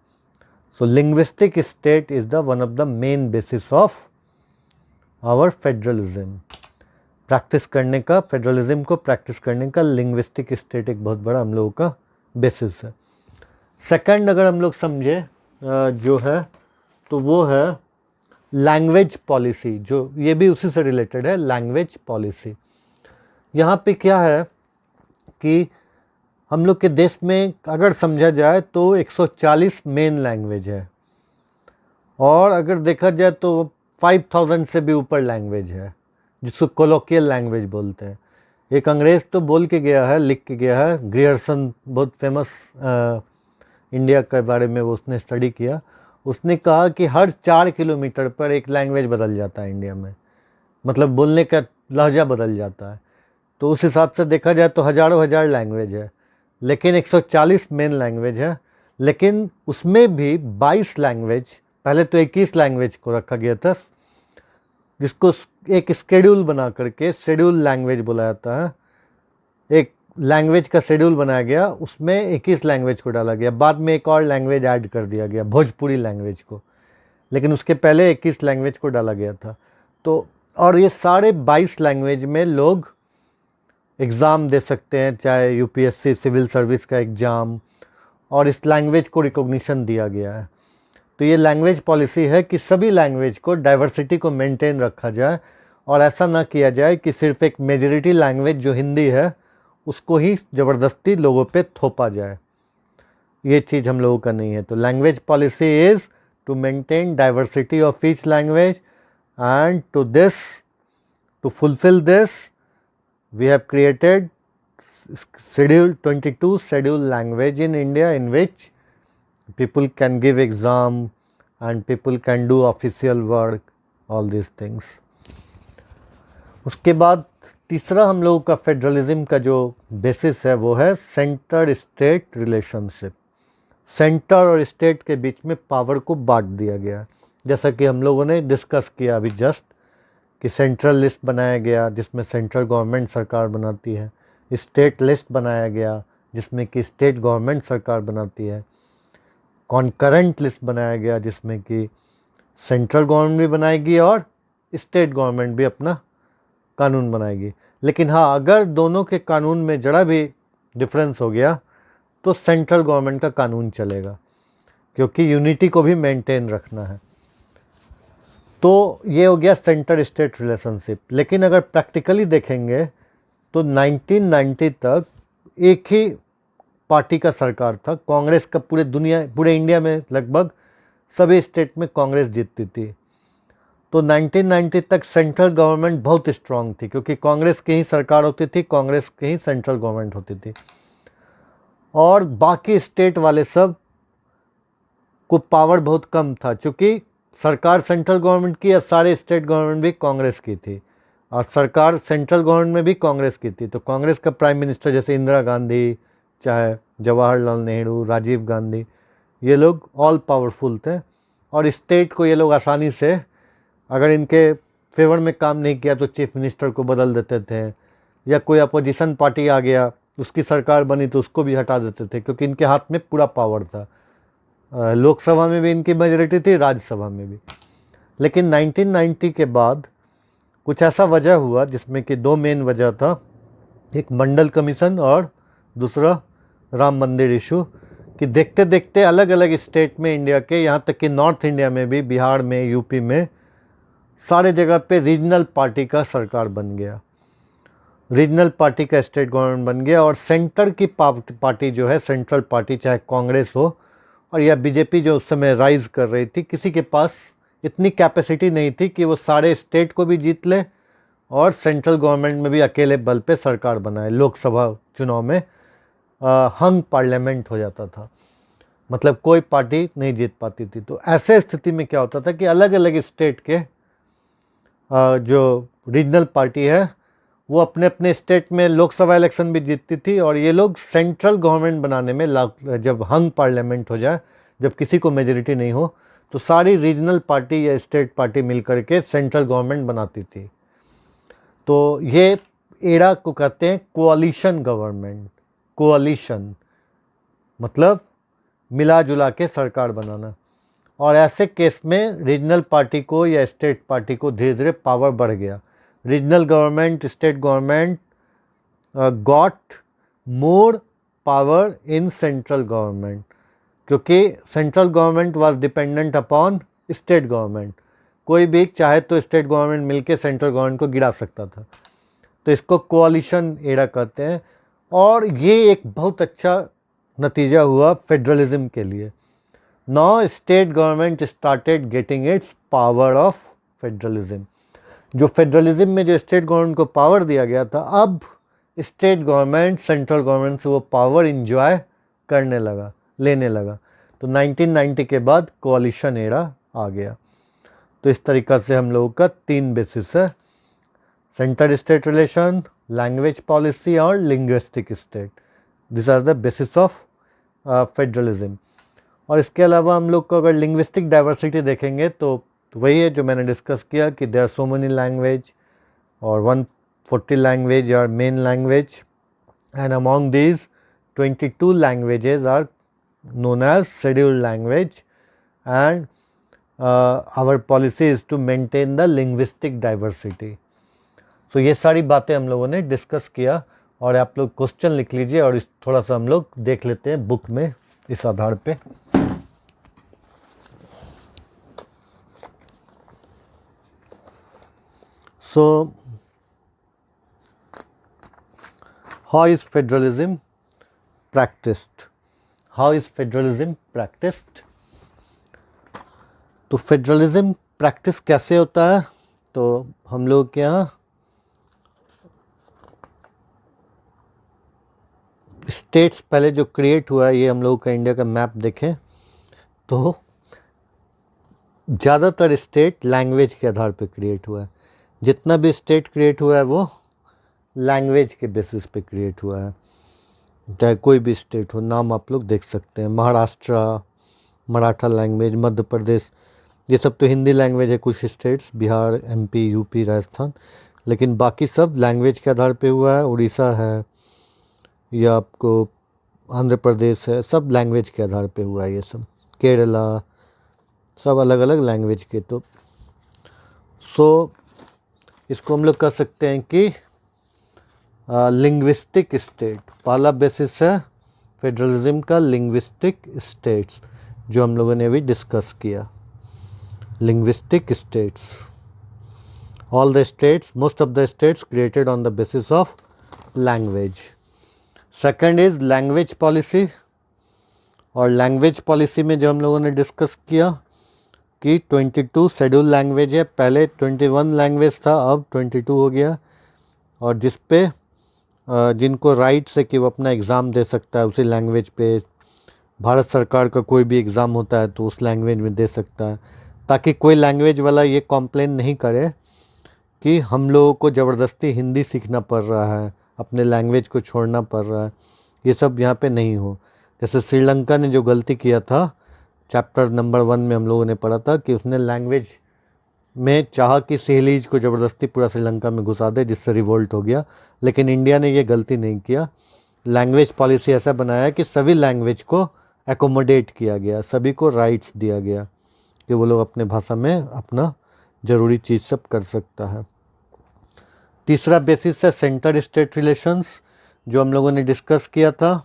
So linguistic state is the one of the main basis of our federalism. Practice करने का, फेडरलिज्म को प्रैक्टिस करने का लिंग्विस्टिक स्टेट एक बहुत बड़ा हम लोगों का बेसिस है। सेकंड अगर हम लोग समझे जो है तो वो है लैंग्वेज पॉलिसी, जो ये भी उसी से रिलेटेड है, लैंग्वेज पॉलिसी। यहाँ पे क्या है कि हम लोग के देश में अगर समझा जाए तो 140 मेन लैंग्वेज है और अगर देखा जाए तो 5000 से भी ऊपर लैंग्वेज है जिसको कोलोकियल लैंग्वेज बोलते हैं। एक अंग्रेज़ तो बोल के गया है, लिख के गया है, ग्रियर्सन, बहुत फेमस इंडिया के बारे में वो उसने स्टडी किया। उसने कहा कि हर 4 किलोमीटर पर एक लैंग्वेज बदल जाता है इंडिया में, मतलब बोलने का लहजा बदल जाता है। तो उस हिसाब से देखा जाए तो हज़ारों हज़ार लैंग्वेज है, लेकिन 140 मेन लैंग्वेज है। लेकिन उसमें भी 22 लैंग्वेज, पहले तो 21 लैंग्वेज को रखा गया था, जिसको एक स्केड्यूल बना करके शेड्यूल लैंग्वेज बोला जाता है। एक लैंग्वेज का शेड्यूल बनाया गया, उसमें 21 लैंग्वेज को डाला गया। बाद में एक और लैंग्वेज ऐड कर दिया गया, भोजपुरी लैंग्वेज को, लेकिन उसके पहले 21 लैंग्वेज को डाला गया था। तो और ये सारे 22 लैंग्वेज में लोग एग्ज़ाम दे सकते हैं, चाहे यूपीएससी सिविल सर्विस का एग्ज़ाम, और इस लैंग्वेज को रिकॉग्निशन दिया गया है। तो ये लैंग्वेज पॉलिसी है कि सभी लैंग्वेज को, डाइवर्सिटी को मेंटेन रखा जाए, और ऐसा ना किया जाए कि सिर्फ एक मेजॉरिटी लैंग्वेज जो हिंदी है उसको ही ज़बरदस्ती लोगों पे थोपा जाए। ये चीज़ हम लोगों का नहीं है। तो language policy is to maintain diversity of each language, and to fulfil this we have created schedule 22 scheduled language in India, in which people can give exam and people can do official work, all these things. उसके बाद तीसरा हम लोगों का federalism का जो basis है वो है सेंटर स्टेट रिलेशनशिप। सेंटर और स्टेट के बीच में पावर को बांट दिया गया, जैसा कि हम लोगों ने डिस्कस किया अभी जस्ट, कि सेंट्रल लिस्ट बनाया गया जिसमें सेंट्रल गवर्नमेंट सरकार बनाती है, स्टेट लिस्ट बनाया गया जिसमें कि स्टेट गवर्नमेंट सरकार बनाती है, कॉन्करेंट लिस्ट बनाया गया जिसमें कि सेंट्रल गवर्नमेंट भी बनाएगी और स्टेट गवर्नमेंट भी अपना कानून बनाएगी। लेकिन हाँ, अगर दोनों के कानून में ज़रा भी डिफरेंस हो गया तो सेंट्रल गवर्नमेंट का कानून चलेगा, क्योंकि यूनिटी को भी मेंटेन रखना है। तो ये हो गया सेंटर स्टेट रिलेशनशिप। लेकिन अगर प्रैक्टिकली देखेंगे तो 1990 तक एक ही पार्टी का सरकार था, कांग्रेस का। पूरे इंडिया में लगभग सभी स्टेट में कांग्रेस जीतती थी। तो 1990 तक सेंट्रल गवर्नमेंट बहुत स्ट्रांग थी, क्योंकि कांग्रेस की ही सरकार होती थी, कांग्रेस की ही सेंट्रल गवर्नमेंट होती थी, और बाकी स्टेट वाले सब को पावर बहुत कम था, क्योंकि सरकार सेंट्रल गवर्नमेंट की या सारे स्टेट गवर्नमेंट भी कांग्रेस की थी, और सरकार सेंट्रल गवर्नमेंट में भी कांग्रेस की थी। तो कांग्रेस का प्राइम मिनिस्टर जैसे इंदिरा गांधी, चाहे जवाहरलाल नेहरू, राजीव गांधी, ये लोग ऑल पावरफुल थे, और स्टेट को ये लोग आसानी से, अगर इनके फेवर में काम नहीं किया तो चीफ मिनिस्टर को बदल देते थे, या कोई अपोजिशन पार्टी आ गया उसकी सरकार बनी तो उसको भी हटा देते थे, क्योंकि इनके हाथ में पूरा पावर था। लोकसभा में भी इनकी मेजॉरिटी थी, राज्यसभा में भी। लेकिन 1990 के बाद कुछ ऐसा वजह हुआ जिसमें कि दो मेन वजह था, एक मंडल कमीशन और दूसरा राम मंदिर इशू, कि देखते देखते अलग अलग स्टेट में इंडिया के, यहाँ तक कि नॉर्थ इंडिया में भी, बिहार में, यूपी में, सारे जगह पे रीजनल पार्टी का सरकार बन गया, रीजनल पार्टी का स्टेट गवर्नमेंट बन गया। और सेंटर की पार्टी जो है, सेंट्रल पार्टी, चाहे कांग्रेस हो और या बीजेपी जो उस समय राइज कर रही थी, किसी के पास इतनी कैपेसिटी नहीं थी कि वो सारे स्टेट को भी जीत ले और सेंट्रल गवर्नमेंट में भी अकेले बल पे सरकार बनाए। लोकसभा चुनाव में हंग पार्लियामेंट हो जाता था, मतलब कोई पार्टी नहीं जीत पाती थी। तो ऐसे स्थिति में क्या होता था कि अलग अलग स्टेट के जो रीजनल पार्टी है वो अपने अपने स्टेट में लोकसभा इलेक्शन भी जीतती थी, और ये लोग सेंट्रल गवर्नमेंट बनाने में, जब हंग पार्लियामेंट हो जाए, जब किसी को मेजॉरिटी नहीं हो, तो सारी रीजनल पार्टी या स्टेट पार्टी मिल करके सेंट्रल गवर्नमेंट बनाती थी। तो ये एरा को कहते हैं कोalition गवर्नमेंट। कोalition मतलब मिला जुला के सरकार बनाना। और ऐसे केस में रीजनल पार्टी को या स्टेट पार्टी को धीरे धीरे पावर बढ़ गया। Regional government, state government got more power in central government, क्योंकि central government was dependent upon state government. कोई भी चाहे तो स्टेट गवर्नमेंट मिलके सेंट्रल गवर्नमेंट को गिरा सकता था। तो इसको कोalition एरा कहते हैं। और ये एक बहुत अच्छा नतीजा हुआ फेडरलिज्म के लिए। Now state government started getting it's power of federalism. जो फेडरलिज्म में जो स्टेट गवर्नमेंट को पावर दिया गया था, अब स्टेट गवर्नमेंट सेंट्रल गवर्नमेंट से वो पावर इंजॉय करने लगा, लेने लगा। तो 1990 के बाद कोalition एरा आ गया। तो इस तरीक़ा से हम लोगों का 3 बेसिस है, centre state relation, language policy और linguistic state. This are the basis of federalism. और इसके अलावा हम लोग को अगर लिंग्विस्टिक डाइवर्सिटी देखेंगे तो वही है जो मैंने डिस्कस किया कि there are so many language और 140 language are main language, and among these 22 languages are known as scheduled language, and our policy is to maintain the linguistic diversity. तो ये सारी बातें हम लोगों ने डिस्कस किया, और आप लोग क्वेश्चन लिख लीजिए और इस थोड़ा सा हम लोग देख लेते हैं बुक में इस आधार पे. So how is federalism practiced? How is federalism practiced? तो फेडरलिज्म प्रैक्टिस कैसे होता है? तो हम लोग के यहाँ स्टेट्स पहले जो क्रिएट हुआ है, ये हम लोग का इंडिया का मैप देखें तो ज़्यादातर स्टेट लैंग्वेज के आधार पे क्रिएट हुआ है. जितना भी स्टेट क्रिएट हुआ है वो लैंग्वेज के बेसिस पे क्रिएट हुआ है. चाहे कोई भी स्टेट हो, नाम आप लोग देख सकते हैं. महाराष्ट्र, मराठा लैंग्वेज, मध्य प्रदेश, ये सब तो हिंदी लैंग्वेज है. कुछ states Bihar, MP, UP, Rajasthan, लेकिन बाकी सब लैंग्वेज के आधार पे हुआ है. उड़ीसा है या आपको आंध्र प्रदेश है, सब लैंग्वेज के आधार पे हुआ है. ये सब केरला, सब अलग अलग लैंग्वेज के. तो इसको हम लोग कह सकते हैं कि लिंग्विस्टिक स्टेट. पहला बेसिस है फेडरलिज्म का लिंग्विस्टिक स्टेट्स, जो हम लोगों ने अभी डिस्कस किया. Linguistic states, all the states, most of the states created on the basis of language. Second is language policy. और लैंग्वेज पॉलिसी में जो हम लोगों ने डिस्कस किया कि 22 शेड्यूल लैंग्वेज है. पहले 21 लैंग्वेज था, अब 22 हो गया. और जिस पे जिनको राइट्स है कि वो अपना एग्ज़ाम दे सकता है उसी लैंग्वेज पे. भारत सरकार का कोई भी एग्ज़ाम होता है तो उस लैंग्वेज में दे सकता है, ताकि कोई लैंग्वेज वाला ये कॉम्प्लेन नहीं करे कि हम लोगों को ज़बरदस्ती हिंदी सीखना पड़ रहा है, अपने लैंग्वेज को छोड़ना पड़ रहा है. ये सब यहाँ पे नहीं हो. जैसे श्रीलंका ने जो गलती किया था, चैप्टर नंबर 1 में हम लोगों ने पढ़ा था कि उसने लैंग्वेज में चाहा कि सिहलीज को ज़बरदस्ती पूरा श्रीलंका में घुसा दे, जिससे रिवोल्ट हो गया. लेकिन इंडिया ने ये गलती नहीं किया. लैंग्वेज पॉलिसी ऐसा बनाया कि सभी लैंग्वेज को एकोमोडेट किया गया, सभी को राइट्स दिया गया कि वो लोग अपने भाषा में अपना ज़रूरी चीज़ सब कर सकता है. तीसरा बेसिस है सेंटर स्टेट रिलेशंस, जो हम लोगों ने डिस्कस किया था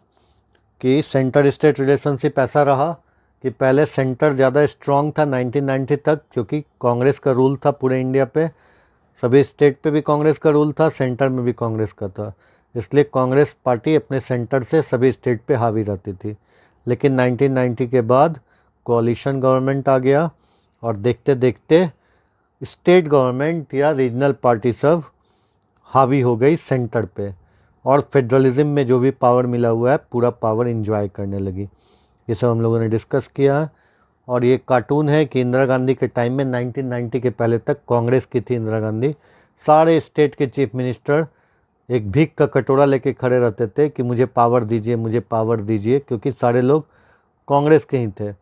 कि सेंटर स्टेट रिलेशनशिप ऐसा रहा कि पहले सेंटर ज़्यादा स्ट्रॉन्ग था 1990 तक, क्योंकि कांग्रेस का रूल था पूरे इंडिया पे. सभी स्टेट पे भी कांग्रेस का रूल था, सेंटर में भी कांग्रेस का था. इसलिए कांग्रेस पार्टी अपने सेंटर से सभी स्टेट पे हावी रहती थी. लेकिन 1990 के बाद कोalition गवर्नमेंट आ गया, और देखते देखते स्टेट गवर्नमेंट या रीजनल पार्टी सब हावी हो गई सेंटर पे, और फेडरलिज्म में जो भी पावर मिला हुआ है पूरा पावर इंजॉय करने लगी. ये सब हम लोगों ने डिस्कस किया है. और ये कार्टून है कि इंदिरा गांधी के टाइम में 1990 के पहले तक कांग्रेस की थी इंदिरा गांधी. सारे स्टेट के चीफ मिनिस्टर एक भीख का कटोरा लेके खड़े रहते थे कि मुझे पावर दीजिए, मुझे पावर दीजिए, क्योंकि सारे लोग कांग्रेस के ही थे.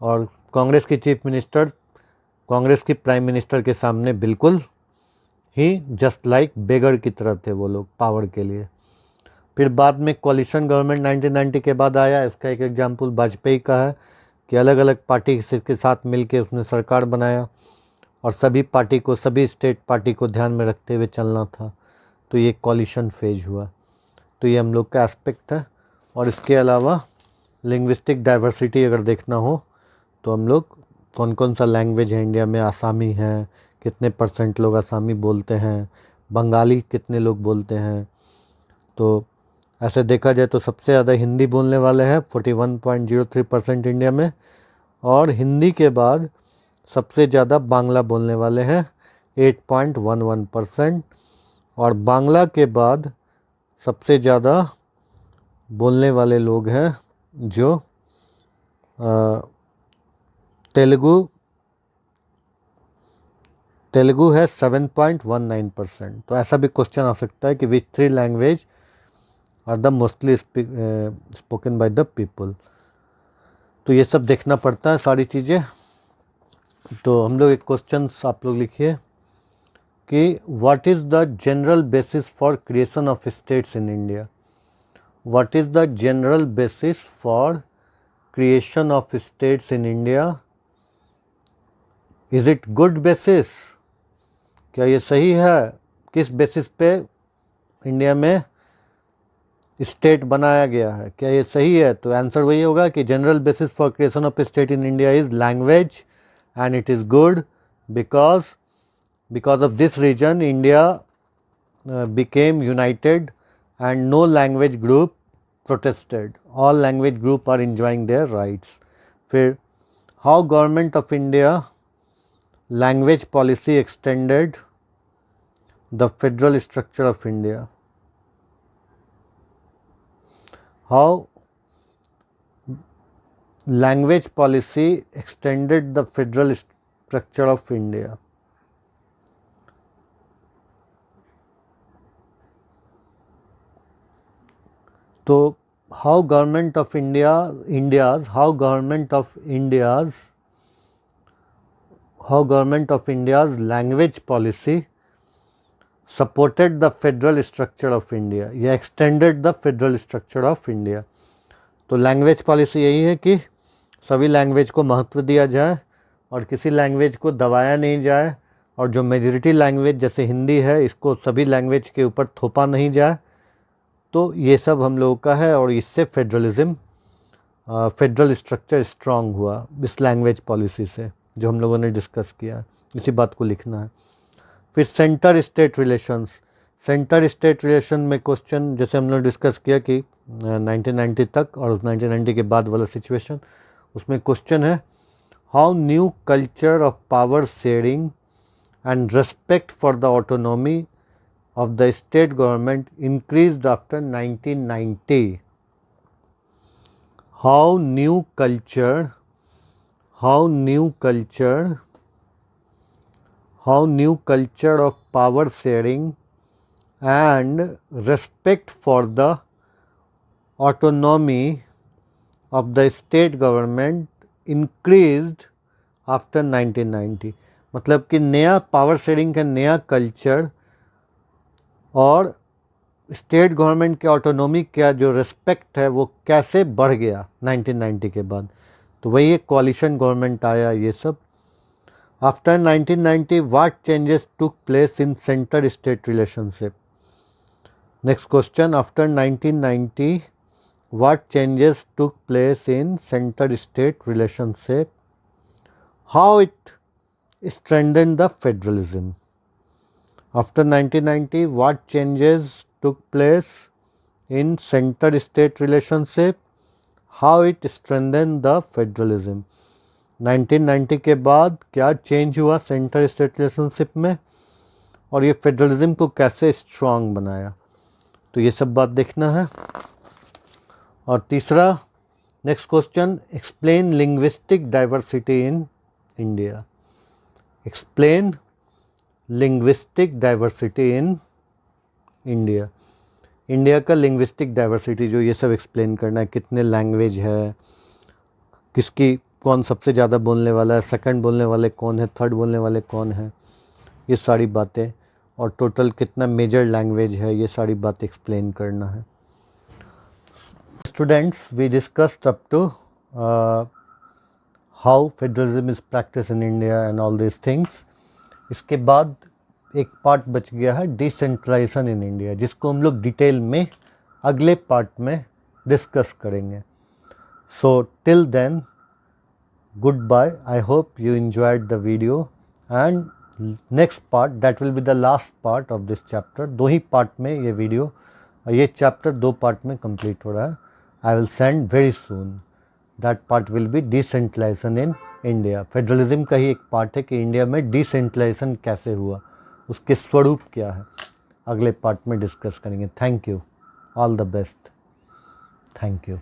और कांग्रेस की चीफ मिनिस्टर कांग्रेस की प्राइम मिनिस्टर के सामने बिल्कुल ही जस्ट लाइक बेगर की तरह थे वो लोग पावर के लिए. फिर बाद में कोalition गवर्नमेंट 1990 के बाद आया. इसका एक एग्जाम्पल वाजपेयी का है कि अलग अलग पार्टी के साथ मिलके उसने सरकार बनाया, और सभी पार्टी को, सभी स्टेट पार्टी को ध्यान में रखते हुए चलना था. तो ये कोalition फेज हुआ. तो ये हम लोग का एस्पेक्ट है. और इसके अलावा लिंग्विस्टिक डाइवर्सिटी अगर देखना हो तो हम लोग कौन कौन सा लैंग्वेज है इंडिया में. आसामी है, कितने % लोग आसामी बोलते हैं, बंगाली कितने लोग बोलते हैं. तो ऐसे देखा जाए तो सबसे ज़्यादा हिंदी बोलने वाले हैं 41.03% इंडिया में, और हिंदी के बाद सबसे ज़्यादा बांग्ला बोलने वाले हैं 8.11%, और बांग्ला के बाद सबसे ज़्यादा बोलने वाले लोग हैं जो तेलुगु है 7.19%. तो ऐसा भी क्वेश्चन आ सकता है कि which 3 language are the mostly spoken by the people. तो ये सब देखना पड़ता है सारी चीज़ें. तो हम लोग एक क्वेश्चन आप लोग लिखिए कि what is the general basis for creation of states in India. What is the general basis for creation of states in India? Is it good basis? क्या ये सही है? किस बेसिस पे इंडिया में स्टेट बनाया गया है, क्या ये सही है? तो आंसर वही होगा कि general basis for creation of state in India is language and it is good because of this reason India became united and no language group protested. All language group are enjoying their rights. फिर how government of India language policy extended the federal structure of India? How language policy extended the federal structure of India? तो how government of India's language policy supported the federal structure of India या extended the federal structure of India? तो language policy यही है कि सभी language को महत्व दिया जाए और किसी लैंग्वेज को दबाया नहीं जाए, और जो मेजॉरिटी लैंग्वेज जैसे हिंदी है इसको सभी लैंग्वेज के ऊपर थोपा नहीं जाए। तो ये सब हम लोगों का है और इससे फेडरलिज्म फेडरल स्ट्रक्चर स्ट्रांग हुआ इस लैंग्वेज पॉलिसी से, जो हम लोगों ने डिस्कस किया। इसी बात को लिखना है। फिर centre state relations. Centre state relation में क्वेश्चन जैसे हम लोग डिस्कस किया कि 1990 तक और 1990 के बाद वाला सिचुएशन, उसमें क्वेश्चन है how new culture of power sharing and respect for the autonomy of the state government increased after 1990. How new culture of power sharing and respect for the autonomy of the state government increased after 1990. मतलब कि नया power sharing का नया culture और state government के autonomy का जो respect है वो कैसे बढ़ गया 1990 के बाद। तो वही एक कोalition गवर्नमेंट आया ये सब। After 1990 what changes took place in centre state relationship? Next question, after 1990 what changes took place in centre state relationship? How it strengthened the federalism? After 1990, what changes took place in center-state relationship? How it strengthened the federalism? 1990 के बाद क्या change हुआ centre state relationship में और ये federalism को कैसे strong बनाया? तो ये सब बात देखना है। और तीसरा next question, explain linguistic diversity in India. Explain linguistic diversity in India. India का लिंग्विस्टिक डाइवर्सिटी जो ये सब एक्सप्लेन करना है, कितने लैंग्वेज है, किसकी कौन सबसे ज़्यादा बोलने वाला है, सेकंड बोलने वाले कौन है, थर्ड बोलने वाले कौन है, ये सारी बातें, और टोटल कितना मेजर लैंग्वेज है, ये सारी बातें एक्सप्लेन करना है। Students, we discussed up to how federalism is practice in India and all this things. इसके बाद एक पार्ट बच गया है डिसेंट्रलाइजेशन इन इंडिया, जिसको हम लोग डिटेल में अगले पार्ट में डिस्कस करेंगे। So till then, good bye. I hope you enjoyed the video and next part that will be the last part of this chapter. 2 ही पार्ट में ये वीडियो, ये चैप्टर 2 पार्ट में कंप्लीट हो रहा है। I will send very soon. That part will be decentralisation in India. Federalism का ही एक पार्ट है कि इंडिया में डिसेंट्रलाइजेशन कैसे हुआ, उसके स्वरूप क्या है, अगले पार्ट में डिस्कस करेंगे। Thank you, all the best, thank you.